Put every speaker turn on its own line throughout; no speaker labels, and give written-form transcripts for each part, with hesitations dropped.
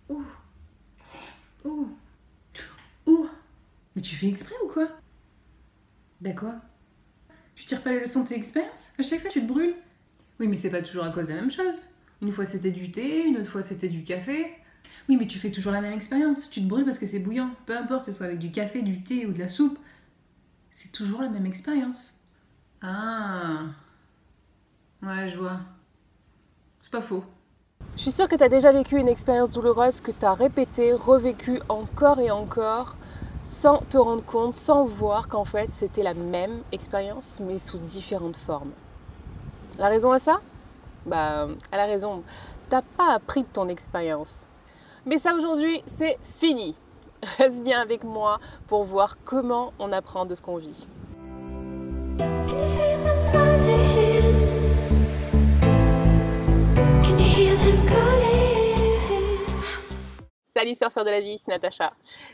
Ouh. Ouh. Ouh. Mais tu fais exprès ou quoi? Bah quoi? Tu tires pas les leçons de tes expériences? À chaque fois tu te brûles? Oui, mais c'est pas toujours à cause de la même chose. Une fois c'était du thé, une autre fois c'était du café. Oui, mais tu fais toujours la même expérience. Tu te brûles parce que c'est bouillant. Peu importe que ce soit avec du café, du thé ou de la soupe, c'est toujours la même expérience. Ah. Ouais, je vois. C'est pas faux.
Je suis sûre que tu as déjà vécu une expérience douloureuse que tu as répétée, revécue encore et encore, sans te rendre compte, sans voir qu'en fait c'était la même expérience, mais sous différentes formes. La raison à ça? Bah, elle a raison. T'as pas appris de ton expérience. Mais ça aujourd'hui, c'est fini. Reste bien avec moi pour voir comment on apprend de ce qu'on vit. Salut surfeurs de la vie, c'est Natacha.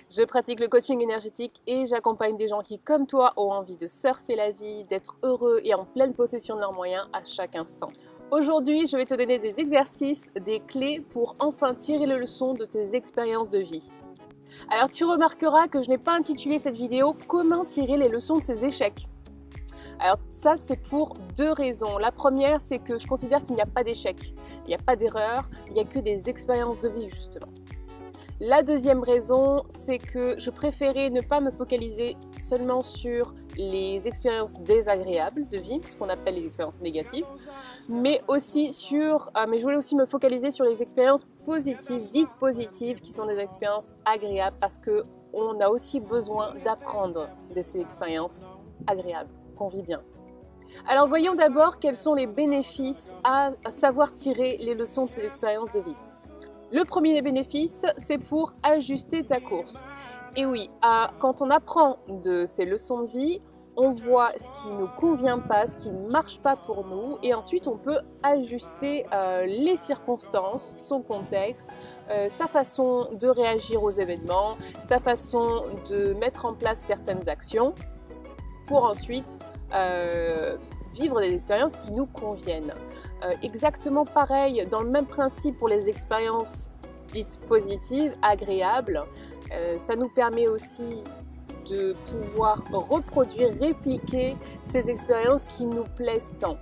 Je pratique le coaching énergétique et j'accompagne des gens qui, comme toi, ont envie de surfer la vie, d'être heureux et en pleine possession de leurs moyens à chaque instant. Aujourd'hui, je vais te donner des exercices, des clés pour enfin tirer les leçons de tes expériences de vie. Alors tu remarqueras que je n'ai pas intitulé cette vidéo « Comment tirer les leçons de ses échecs ». Alors ça, c'est pour deux raisons. La première, c'est que je considère qu'il n'y a pas d'échec, il n'y a pas d'erreur, il n'y a que des expériences de vie justement. La deuxième raison, c'est que je préférais ne pas me focaliser seulement sur les expériences désagréables de vie, ce qu'on appelle les expériences négatives, mais je voulais aussi me focaliser sur les expériences positives, dites positives, qui sont des expériences agréables parce qu'on a aussi besoin d'apprendre de ces expériences agréables, qu'on vit bien. Alors voyons d'abord quels sont les bénéfices à savoir tirer les leçons de ces expériences de vie. Le premier des bénéfices, c'est pour ajuster ta course. Et oui, quand on apprend de ces leçons de vie, on voit ce qui ne nous convient pas, ce qui ne marche pas pour nous, et ensuite on peut ajuster les circonstances, son contexte, sa façon de réagir aux événements, sa façon de mettre en place certaines actions, pour ensuite vivre des expériences qui nous conviennent. Exactement pareil, dans le même principe pour les expériences dites positives, agréables, ça nous permet aussi de pouvoir reproduire, répliquer ces expériences qui nous plaisent tant.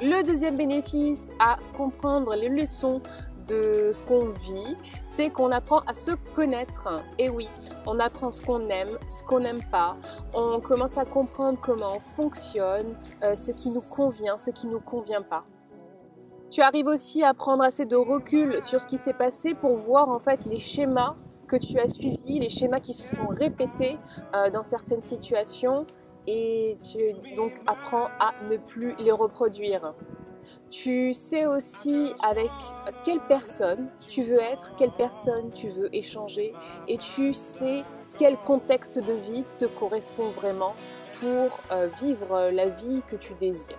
Le deuxième bénéfice à comprendre les leçons de ce qu'on vit, c'est qu'on apprend à se connaître. Et oui, on apprend ce qu'on aime, ce qu'on n'aime pas. On commence à comprendre comment on fonctionne, ce qui nous convient, ce qui ne nous convient pas. Tu arrives aussi à prendre assez de recul sur ce qui s'est passé pour voir en fait les schémas que tu as suivis, les schémas qui se sont répétés dans certaines situations et tu donc apprends à ne plus les reproduire. Tu sais aussi avec quelle personne tu veux être, quelle personne tu veux échanger et tu sais quel contexte de vie te correspond vraiment pour vivre la vie que tu désires.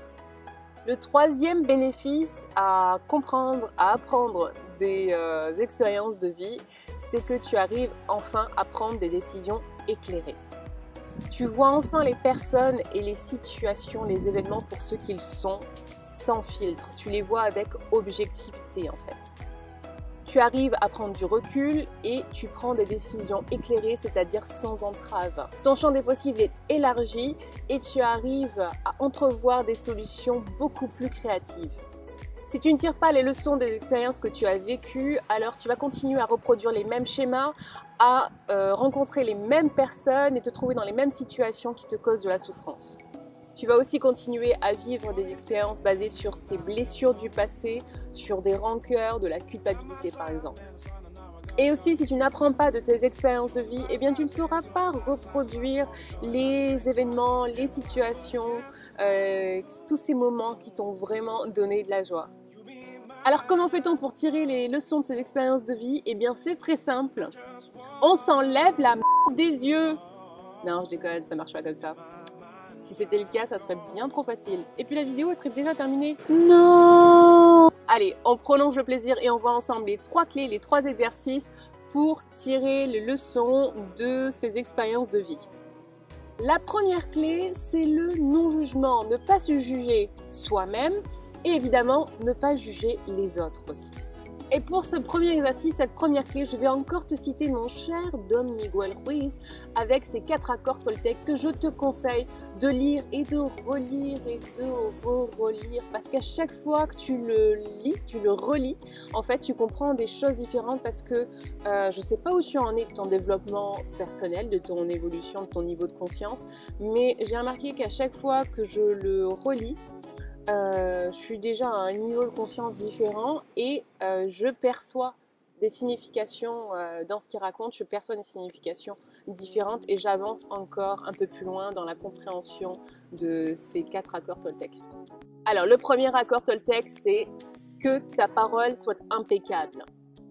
Le troisième bénéfice à comprendre, à apprendre des expériences de vie, c'est que tu arrives enfin à prendre des décisions éclairées. Tu vois enfin les personnes et les situations, les événements pour ce qu'ils sont, sans filtre. Tu les vois avec objectivité en fait. Tu arrives à prendre du recul et tu prends des décisions éclairées, c'est-à-dire sans entrave. Ton champ des possibles est élargi et tu arrives à entrevoir des solutions beaucoup plus créatives. Si tu ne tires pas les leçons des expériences que tu as vécues, alors tu vas continuer à reproduire les mêmes schémas, à rencontrer les mêmes personnes et te trouver dans les mêmes situations qui te causent de la souffrance. Tu vas aussi continuer à vivre des expériences basées sur tes blessures du passé, sur des rancœurs, de la culpabilité par exemple. Et aussi, si tu n'apprends pas de tes expériences de vie, eh bien tu ne sauras pas reproduire les événements, les situations, tous ces moments qui t'ont vraiment donné de la joie. Alors comment fait-on pour tirer les leçons de ces expériences de vie? Eh bien c'est très simple. On s'enlève la merde des yeux. Non, je déconne, ça marche pas comme ça. Si c'était le cas, ça serait bien trop facile. Et puis la vidéo elle serait déjà terminée. Non! Allez, on prolonge le plaisir et on voit ensemble les 3 clés, les 3 exercices pour tirer les leçons de ces expériences de vie. La première clé, c'est le non-jugement. Ne pas se juger soi-même et évidemment ne pas juger les autres aussi. Et pour ce premier exercice, cette première clé, je vais encore te citer mon cher Don Miguel Ruiz avec ses 4 accords Toltec que je te conseille de lire et de relire et de relire parce qu'à chaque fois que tu le lis, tu le relis, en fait tu comprends des choses différentes parce que je ne sais pas où tu en es de ton développement personnel, de ton évolution, de ton niveau de conscience, mais j'ai remarqué qu'à chaque fois que je le relis, je suis déjà à un niveau de conscience différent et je perçois des significations dans ce qu'il raconte, je perçois des significations différentes et j'avance encore un peu plus loin dans la compréhension de ces 4 accords Toltec. Alors le premier accord Toltec, c'est que ta parole soit impeccable.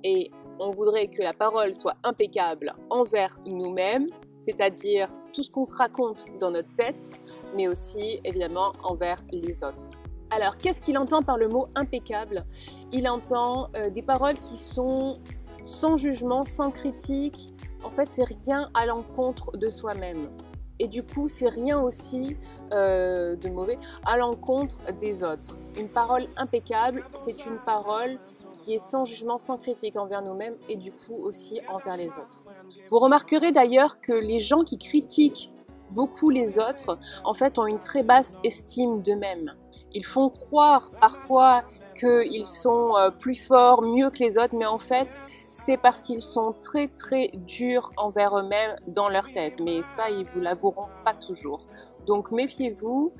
Et on voudrait que la parole soit impeccable envers nous-mêmes, c'est-à-dire tout ce qu'on se raconte dans notre tête, mais aussi évidemment envers les autres. Alors, qu'est-ce qu'il entend par le mot impeccable? Il entend des paroles qui sont sans jugement, sans critique. En fait, c'est rien à l'encontre de soi-même. Et du coup, c'est rien aussi de mauvais à l'encontre des autres. Une parole impeccable, c'est une parole qui est sans jugement, sans critique envers nous-mêmes et du coup aussi envers les autres. Vous remarquerez d'ailleurs que les gens qui critiquent beaucoup les autres, en fait, ont une très basse estime d'eux-mêmes. Ils font croire parfois qu'ils sont plus forts, mieux que les autres, mais en fait, c'est parce qu'ils sont très très durs envers eux-mêmes dans leur tête. Mais ça, ils vous l'avoueront pas toujours. Donc méfiez-vous,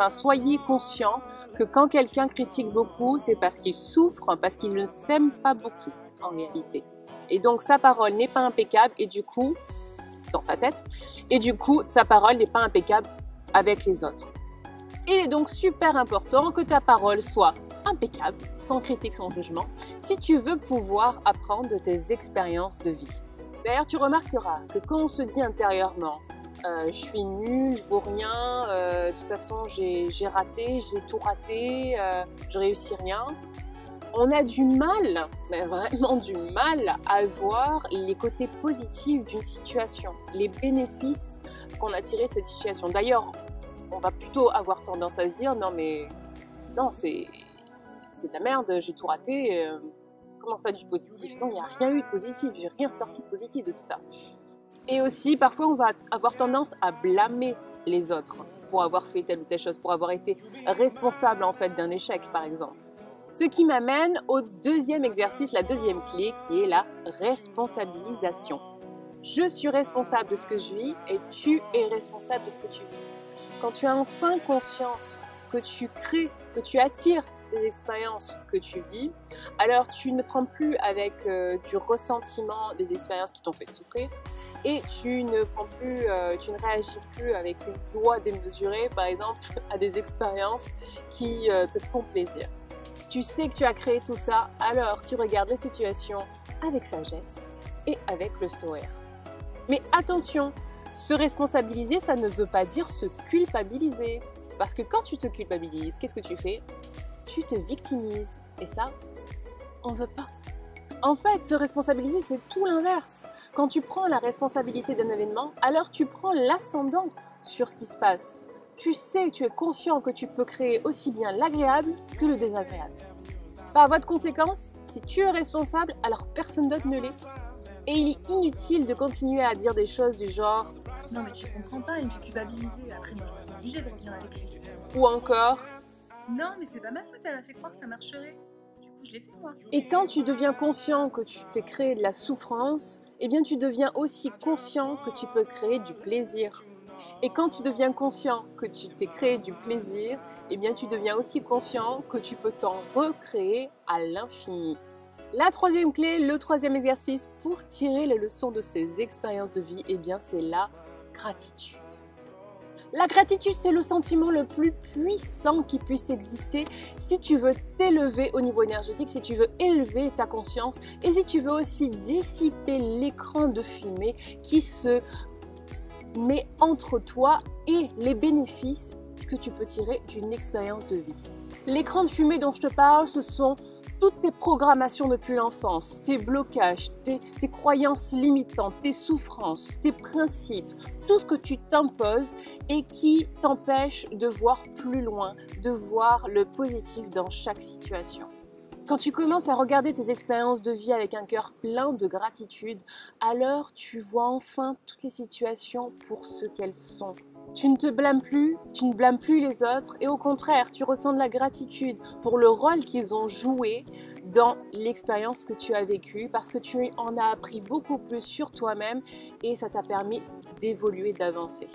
soyez conscients que quand quelqu'un critique beaucoup, c'est parce qu'il souffre, parce qu'il ne s'aime pas beaucoup en réalité. Et donc sa parole n'est pas impeccable et du coup, dans sa tête, et du coup, sa parole n'est pas impeccable avec les autres. Il est donc super important que ta parole soit impeccable, sans critique, sans jugement, si tu veux pouvoir apprendre de tes expériences de vie. D'ailleurs, tu remarqueras que quand on se dit intérieurement je suis nulle, je vaux rien, de toute façon j'ai raté, j'ai tout raté, je réussis rien, on a du mal, mais vraiment du mal à voir les côtés positifs d'une situation, les bénéfices qu'on a tirés de cette situation. D'ailleurs, on va plutôt avoir tendance à se dire non mais non c'est de la merde, j'ai tout raté, comment ça du positif? Non, il n'y a rien eu de positif, j'ai rien sorti de positif de tout ça. Et aussi parfois on va avoir tendance à blâmer les autres pour avoir fait telle ou telle chose, pour avoir été responsable en fait d'un échec par exemple. Ce qui m'amène au deuxième exercice, la deuxième clé qui est la responsabilisation. Je suis responsable de ce que je vis et tu es responsable de ce que tu vis. Quand tu as enfin conscience que tu crées, que tu attires des expériences que tu vis, alors tu ne prends plus avec du ressentiment des expériences qui t'ont fait souffrir et tu ne réagis plus avec une joie démesurée, par exemple, à des expériences qui te font plaisir. Tu sais que tu as créé tout ça, alors tu regardes les situations avec sagesse et avec le sourire. Mais attention, se responsabiliser, ça ne veut pas dire se culpabiliser. Parce que quand tu te culpabilises, qu'est-ce que tu fais? Tu te victimises. Et ça, on ne veut pas. En fait, se responsabiliser, c'est tout l'inverse. Quand tu prends la responsabilité d'un événement, alors tu prends l'ascendant sur ce qui se passe. Tu sais, tu es conscient que tu peux créer aussi bien l'agréable que le désagréable. Par voie de conséquence, si tu es responsable, alors personne d'autre ne l'est. Et il est inutile de continuer à dire des choses du genre «
Non mais tu comprends pas, il me fait culpabiliser, après moi je me sens obligée de revenir avec lui. »
ou encore
« Non mais c'est pas ma faute, elle a fait croire que ça marcherait. Du coup je l'ai fait moi. »
Et quand tu deviens conscient que tu t'es créé de la souffrance, eh bien tu deviens aussi conscient que tu peux créer du plaisir. Et quand tu deviens conscient que tu t'es créé du plaisir, eh bien tu deviens aussi conscient que tu peux t'en recréer à l'infini. La troisième clé, le troisième exercice pour tirer les leçons de ces expériences de vie, eh bien c'est la gratitude. La gratitude, c'est le sentiment le plus puissant qui puisse exister si tu veux t'élever au niveau énergétique, si tu veux élever ta conscience et si tu veux aussi dissiper l'écran de fumée qui se met entre toi et les bénéfices que tu peux tirer d'une expérience de vie. L'écran de fumée dont je te parle, ce sont toutes tes programmations depuis l'enfance, tes blocages, tes croyances limitantes, tes souffrances, tes principes, tout ce que tu t'imposes et qui t'empêche de voir plus loin, de voir le positif dans chaque situation. Quand tu commences à regarder tes expériences de vie avec un cœur plein de gratitude, alors tu vois enfin toutes les situations pour ce qu'elles sont. Tu ne te blâmes plus, tu ne blâmes plus les autres et au contraire, tu ressens de la gratitude pour le rôle qu'ils ont joué dans l'expérience que tu as vécue parce que tu en as appris beaucoup plus sur toi-même et ça t'a permis d'évoluer, d'avancer.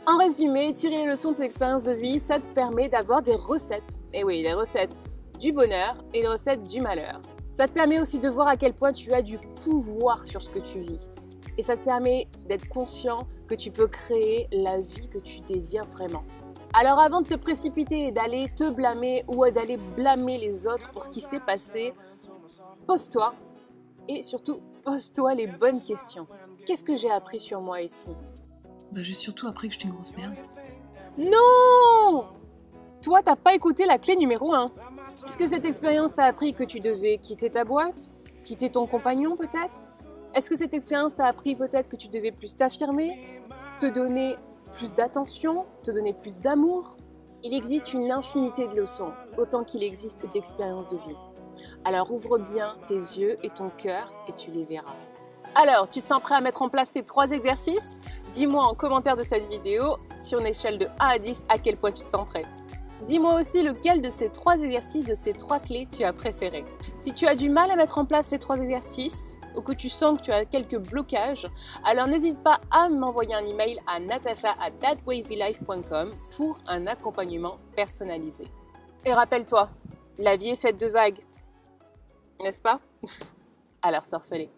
En résumé, tirer les leçons de ces expériences de vie, ça te permet d'avoir des recettes. Et oui, les recettes du bonheur et les recettes du malheur. Ça te permet aussi de voir à quel point tu as du pouvoir sur ce que tu vis. Et ça te permet d'être conscient que tu peux créer la vie que tu désires vraiment. Alors avant de te précipiter et d'aller te blâmer ou d'aller blâmer les autres pour ce qui s'est passé, pose-toi et surtout pose-toi les bonnes questions. Qu'est-ce que j'ai appris sur moi ici ?
J'ai surtout appris que j'étais une grosse merde.
Non ! Toi, t'as pas écouté la clé numéro 1. Est-ce que cette expérience t'a appris que tu devais quitter ta boîte ? Quitter ton compagnon peut-être ? Est-ce que cette expérience t'a appris peut-être que tu devais plus t'affirmer ? Te donner plus d'attention ? Te donner plus d'amour ? Il existe une infinité de leçons, autant qu'il existe d'expériences de vie. Alors ouvre bien tes yeux et ton cœur et tu les verras. Alors, tu sens prêt à mettre en place ces 3 exercices ? Dis-moi en commentaire de cette vidéo, sur une échelle de 1 à 10, à quel point tu sens prêt. Dis-moi aussi lequel de ces 3 exercices, de ces 3 clés tu as préféré. Si tu as du mal à mettre en place ces 3 exercices ou que tu sens que tu as quelques blocages, alors n'hésite pas à m'envoyer un email à natasha@thatwavylife.com pour un accompagnement personnalisé. Et rappelle-toi, la vie est faite de vagues, n'est-ce pas ? Alors surfe-les.